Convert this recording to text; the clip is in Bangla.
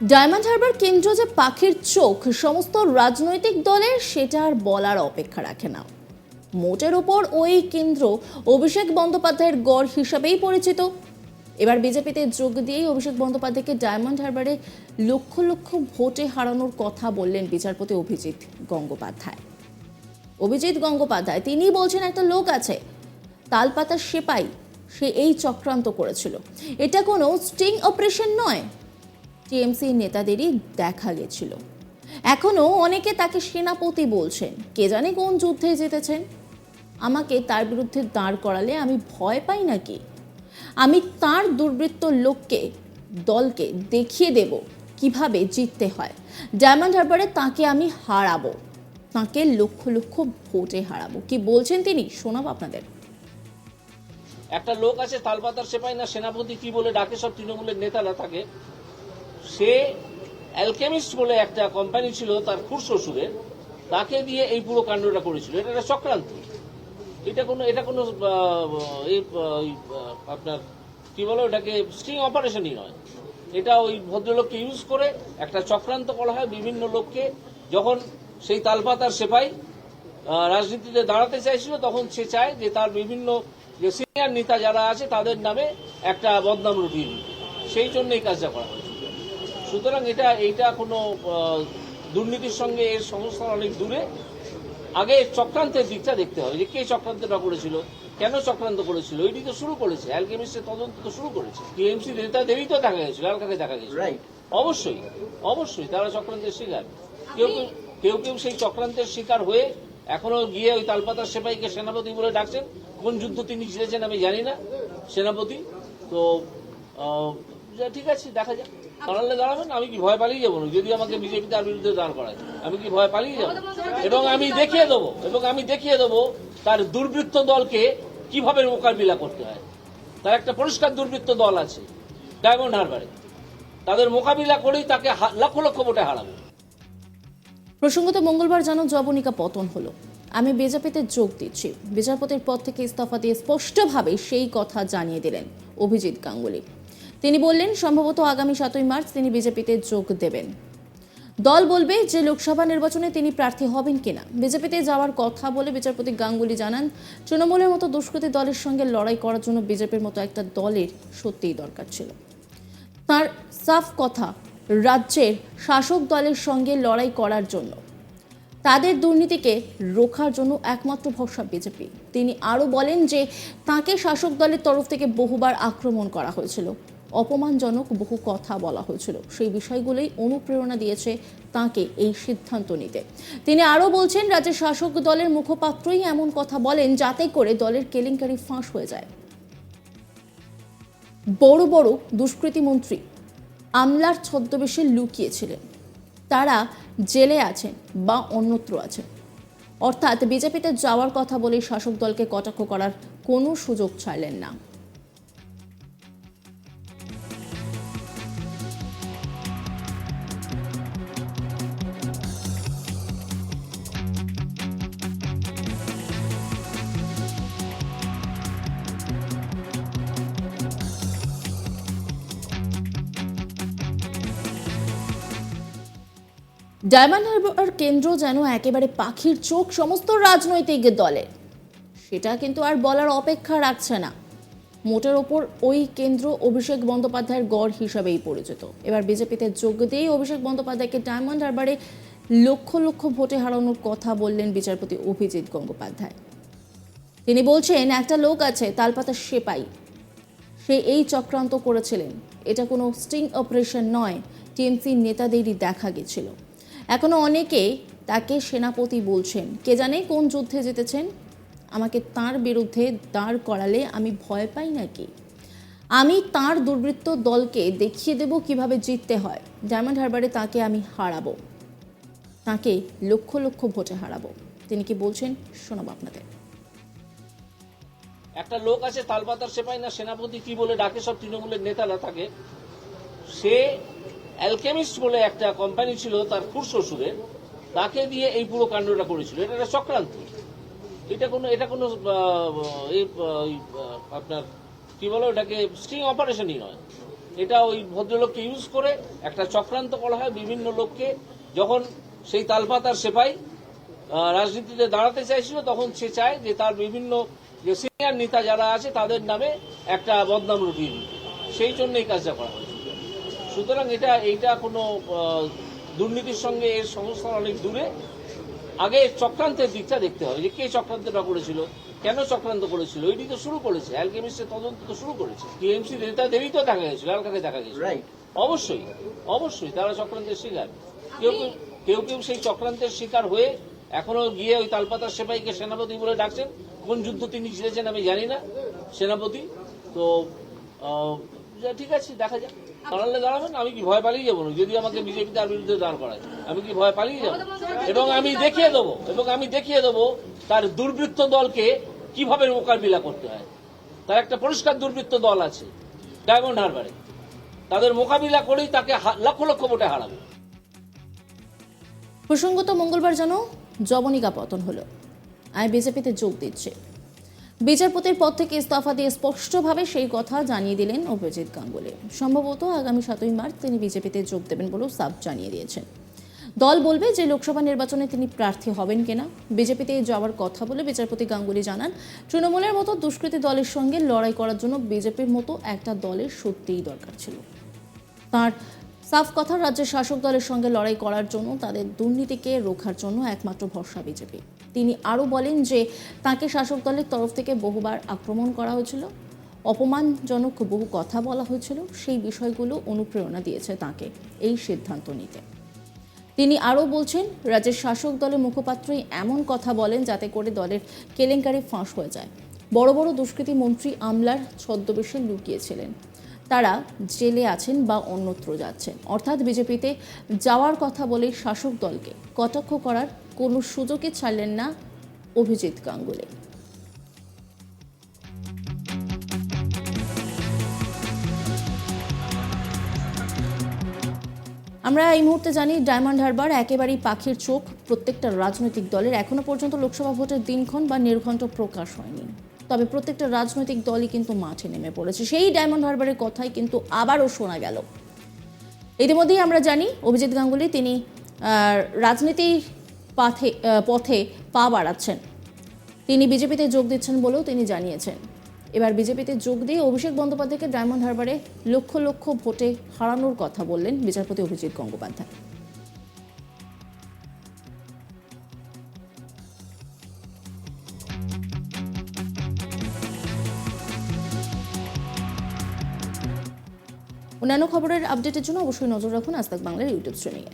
ডায়মন্ড হারবার কেন্দ্র যে পাখির চোখ সমস্ত রাজনৈতিক দলের, সেটা আর বলার অপেক্ষা রাখে না। মোটের ওপর ওই কেন্দ্র অভিষেক বন্দ্যোপাধ্যায়ের গড় হিসাবেই পরিচিত। এবার বিজেপিতে যোগ দিয়েই অভিষেক বন্দ্যোপাধ্যায়কে ডায়মন্ড হারবারে লক্ষ লক্ষ ভোটে হারানোর কথা বললেন বিচারপতি অভিজিৎ গঙ্গোপাধ্যায়। তিনি বলছেন, একটা লোক আছে তালপাতার সেপাই, সে এই চক্রান্ত করেছিল। এটা কোনো স্টিং অপারেশন নয়, টিএমসি নেতাদেরই দেখা গেছিল। এখনো অনেকে তাকে সেনাপতি বলছেন, কে জানে কোন যুদ্ধে জিতেছেন। আমাকে তার বিরুদ্ধে দাঁড় করালে আমি ভয় পাই নাকি? আমি তার দুর্বৃত্ত দলকে দেখিয়ে দেব কিভাবে জিততে হয়। ডায়মন্ড হারবারে তাকে আমি হারাবো, তাকে লক্ষ লক্ষ ভোটে হারাবো। কি বলছেন তিনি, শোনাবো আপনাদের। একটা লোক আছে তালপাতার সেপাই না সেনাপতি কি বলে ডাকে সব তৃণমূলের নেতারা তাকে। সে অ্যালকেমিস্ট বলে একটা কোম্পানি ছিল তার খুড়শ্বশুরের, তাকে দিয়ে এই পুরো কাণ্ডটা করেছিল। এটা একটা চক্রান্ত। এটা কোনো আপনার কি বলো, এটাকে স্টিং অপারেশনই নয়। এটা ওই ভদ্রলোককে ইউজ করে একটা চক্রান্ত করা হয় বিভিন্ন লোককে। যখন সেই তালপাতার সেপাই রাজনীতিতে দাঁড়াতে চাইছিল, তখন সে চায় যে তার বিভিন্ন যে সিনিয়র নেতা যারা আছে তাদের নামে একটা বদনাম রটিয়ে দিতে। সেই জন্য এই কাজটা করা হয়েছে। সুতরাং এইটা কোনো দুর্নীতির সঙ্গে এর সংস্থান অনেক দূরে। আগে চক্রান্তের দিকটা দেখতে হবে, যে কে চক্রান্তটা করেছিল, কেন চক্রান্ত করেছিল। এটি তো শুরু করেছে, অ্যালকেমিস্টের তদন্ত তো শুরু করেছে। টিএমসি নেতাদেরই তো দেখা গেছিল, আর কাকে দেখা গেছিল? অবশ্যই অবশ্যই তারা চক্রান্তের শিকার। কেউ কেউ সেই চক্রান্তের শিকার হয়ে এখনো গিয়ে ওই তালপাতার সেপাইকে সেনাপতি বলে ডাকছেন। কোন যুদ্ধ তিনি জিতেছেন আমি জানি না, সেনাপতি তো। ঠিক আছে, দেখা যাক। দাঁড়ালে দাঁড়াবেন, আমি কি ভয় পালিয়ে যাবো? যদি আমাকে বিজেপি তার বিরুদ্ধে দাঁড় করায়, আমি কি ভয় পালিয়ে যাবো? এবং আমি দেখিয়ে দেবো তার দুর্বৃত্ত দলকে কিভাবে মোকাবিলা করতে হয়। তার একটা পরিষ্কার দুর্বৃত্ত দল আছে ডায়মন্ড হারবারে, তাদের মোকাবিলা করেই তাকে লক্ষ লক্ষ ভোটে হারাবো। প্রসঙ্গত, মঙ্গলবার যেন জবনিকা পতন হলো। আমি বিজেপিতে যোগ দিচ্ছি, বিচারপতির পদ থেকে ইস্তফা দিয়ে স্পষ্টভাবে সেই কথা জানিয়ে দিলেন অভিজিৎ গাঙ্গুলি। তিনি বললেন, সম্ভবত আগামী 7ই মার্চ তিনি বিজেপিতে যোগ দেবেন। দল বলবে যে লোকসভা নির্বাচনে তিনি প্রার্থী হবেন কিনা। বিজেপিতে যাওয়ার কথা বলে বিচারপতি গাঙ্গুলি জানান, তৃণমূলের মতো দুষ্কৃতী দলের সঙ্গে লড়াই করার জন্য বিজেপির মতো একটা দলের সত্যিই দরকার ছিল। তার সাফ কথা, রাজ্যের শাসক দলের সঙ্গে লড়াই করার জন্য, তাদের দুর্নীতিকে রোখার জন্য একমাত্র ভরসা বিজেপি। তিনি আরও বলেন যে তাকে শাসক দলের তরফ থেকে বহুবার আক্রমণ করা হয়েছিল, অপমানজনক বহু কথা বলা হয়েছিল। সেই বিষয়গুলোই অনুপ্রেরণা দিয়েছে তাকে এই সিদ্ধান্ত নিতে। তিনি আরও বলছেন, রাজ্যের শাসক দলের মুখপাত্রই এমন কথা বলেন যাতে করে দলের কেলেঙ্কারি ফাঁস হয়ে যায়। বড় বড় দুষ্কৃতী মন্ত্রী আমলার ছদ্মবেশে লুকিয়েছিলেন, তারা জেলে আছেন বা অন্যত্র আছেন। অর্থাৎ বিজেপিতে যাওয়ার কথা বলে শাসক দলকে কটাক্ষ করার কোনো সুযোগ ছাড়লেন না। ডায়মন্ড হারবার কেন্দ্র যেন একেবারে পাখির চোখ সমস্ত রাজনৈতিক দলের, সেটা কিন্তু আর বলার অপেক্ষা রাখছে না। মোটের ওপর ওই কেন্দ্র অভিষেক বন্দ্যোপাধ্যায়ের গড় হিসাবেই পরিচিত। এবার বিজেপিতে যোগ দিয়েই অভিষেক বন্দ্যোপাধ্যায়কে ডায়মন্ড হারবারে লক্ষ লক্ষ ভোটে হারানোর কথা বললেন বিচারপতি অভিজিৎ গঙ্গোপাধ্যায়। তিনি বলছেন, একটা লোক আছে তালপাতার সেপাই, সে এই চক্রান্ত করেছিলেন। এটা কোনো স্টিং অপারেশন নয়, টিএমসি নেতাদেরই দেখা গেছিল। এখনো অনেকে তাকে সেনাপতি বলছেন, কে জানে কোন যুদ্ধে জিতেছেন। আমাকে তার বিরুদ্ধে দাঁড় করালে আমি ভয় পাই নাকি? আমি তার দুর্বৃত্ত দলকে দেখিয়ে দেব কিভাবে জিততে হয়। ডায়মন্ড হারবারে তাকে আমি হারাবো, তাকে লক্ষ লক্ষ ভোটে হারাবো। তিনি কি বলছেন, শোনাবো আপনাদের। একটা লোক আছে তালপাতার সেপাই না সেনাপতি কি বলে ডাকে সব তৃণমূলের নেতারা তাকে। সে অ্যালকেমিস্ট বলে একটা কোম্পানি ছিল তার খুড়শ্বশুরের, তাকে দিয়ে এই পুরো কাণ্ডটা করেছিল। এটা একটা চক্রান্ত। এটা কোনো আপনার কি বলো, এটাকে স্টিং অপারেশনই নয়। এটা ওই ভদ্রলোককে ইউজ করে একটা চক্রান্ত করা হয় বিভিন্ন লোককে। যখন সেই তালপাতার সেপাই রাজনীতিতে দাঁড়াতে চাইছিল, তখন সে চায় যে তার বিভিন্ন যে সিনিয়র নেতা যারা আছে তাদের নামে একটা বদনাম রটিয়ে দিতে, সেই জন্য এই কাজটা করা হয়েছে। সুতরাং এইটা কোনো দুর্নীতির সঙ্গে এর সংস্থান অনেক দূরে। আগে চক্রান্তের দিকটা দেখতে হবে যে কে চক্রান্তটা করেছিল, কেন চক্রান্ত করেছিল, এটি তো শুরু করেছে, অ্যালকেমিস্টের তদন্ত তো শুরু করেছে। টিএমসি নেতাদেরই তো দেখা গেছিল, আর কাকে দেখা গেছিল? অবশ্যই অবশ্যই তারা চক্রান্তের শিকার। কেউ কেউ সেই চক্রান্তের শিকার হয়ে এখনো গিয়ে ওই তালপাতার সেপাইকে সেনাপতি বলে ডাকছেন। কোন যুদ্ধ তিনি জিতেছেন আমি জানি না, সেনাপতি তো। ঠিক আছে, দেখা যাক। দাঁড়ালে দাঁড়াবেন, আমি কি ভয় পালিয়ে যাবো না? যদি আমাকে বিজেপি তার বিরুদ্ধে দাঁড় করায়, আমি কি ভয় পালিয়ে যাবো? এবং আমি দেখিয়ে দেবো তার দুর্বৃত্ত দলকে কিভাবে মোকাবিলা করতে হয়। তার একটা পরিষ্কার দুর্বৃত্ত দল আছে ডায়মন্ড হারবারে, তাদের মোকাবিলা করেই তাকে লক্ষ লক্ষ ভোটে হারাবে। প্রসঙ্গত মঙ্গলবার যেন জবনিকা পতন হলো, আমি বিজেপিতে যোগ দিচ্ছি। বিচারপতির পদ থেকে ইস্তফা দিয়ে স্পষ্টভাবে সেই কথা জানিয়ে দিলেন অভিজিৎ গাঙ্গুলি। সম্ভবত আগামী 7ই মার্চ তিনি বিজেপিতে যোগ দেবেন বলেও সাফ জানিয়ে দিয়েছেন। দল বলবে যে লোকসভা নির্বাচনে তিনি প্রার্থী হবেন কিনা। বিজেপিতে যাওয়ার কথা বলে বিচারপতি গাঙ্গুলি জানান, তৃণমূলের মতো দুষ্কৃতী দলের সঙ্গে লড়াই করার জন্য বিজেপির মতো একটা দলের সত্যিই দরকার ছিল। তার সাফ কথা, রাজ্যের শাসক দলের সঙ্গে লড়াই করার জন্য, তাদের দুর্নীতিকে রোখার জন্য একমাত্র ভরসা বিজেপি। তিনি আরও বলেন যে তাকে শাসক দলের তরফ থেকে বহুবার আক্রমণ করা হয়েছিল, অপমানজনক বহু কথা বলা হয়েছিল। সেই বিষয়গুলো অনুপ্রেরণা দিয়েছে তাকে এই সিদ্ধান্ত নিতে। তিনি আরও বলছেন, রাজ্যের শাসক দলের মুখপাত্রই এমন কথা বলেন যাতে করে দলের কেলেঙ্কারি ফাঁস হয়ে যায়। বড় বড় দুষ্কৃতী মন্ত্রী আমলার ছদ্মবেশে লুকিয়েছিলেন, তারা জেলে আছেন বা অন্যত্র যাচ্ছেন। অর্থাৎ বিজেপিতে যাওয়ার কথা বলে শাসক দলকে কটাক্ষ করার কোনো সুযোগই ছাড়লেন না অভিজিৎ গাঙ্গুলি। আমরা এই মুহূর্তে জানি, ডায়মন্ড হারবার একেবারেই পাখির চোখ প্রত্যেকটা রাজনৈতিক দলের। এখনো পর্যন্ত লোকসভা ভোটের দিনক্ষণ বা নির্ঘণ্ট প্রকাশ হয়নি, তবে প্রত্যেকটা রাজনৈতিক দলই কিন্তু মাঠে নেমে পড়েছে। সেই ডায়মন্ড হারবারের কথাই কিন্তু আবারও শোনা গেল। ইতিমধ্যেই আমরা জানি অভিজিৎ গাঙ্গুলি তিনি রাজনীতির পথে পা বাড়াচ্ছেন, তিনি বিজেপিতে যোগ দিচ্ছেন বলেও তিনি জানিয়েছেন। এবার বিজেপিতে যোগ দিয়ে অভিষেক বন্দ্যোপাধ্যায়কে ডায়মন্ড হারবারে লক্ষ লক্ষ ভোটে হারানোর কথা বললেন বিচারপতি অভিজিৎ গঙ্গোপাধ্যায়। অন্যান্য খবরের আপডেটের জন্য অবশ্যই নজর রাখুন আজ তাক বাংলার ইউটিউব স্ট্রিমিংয়ে।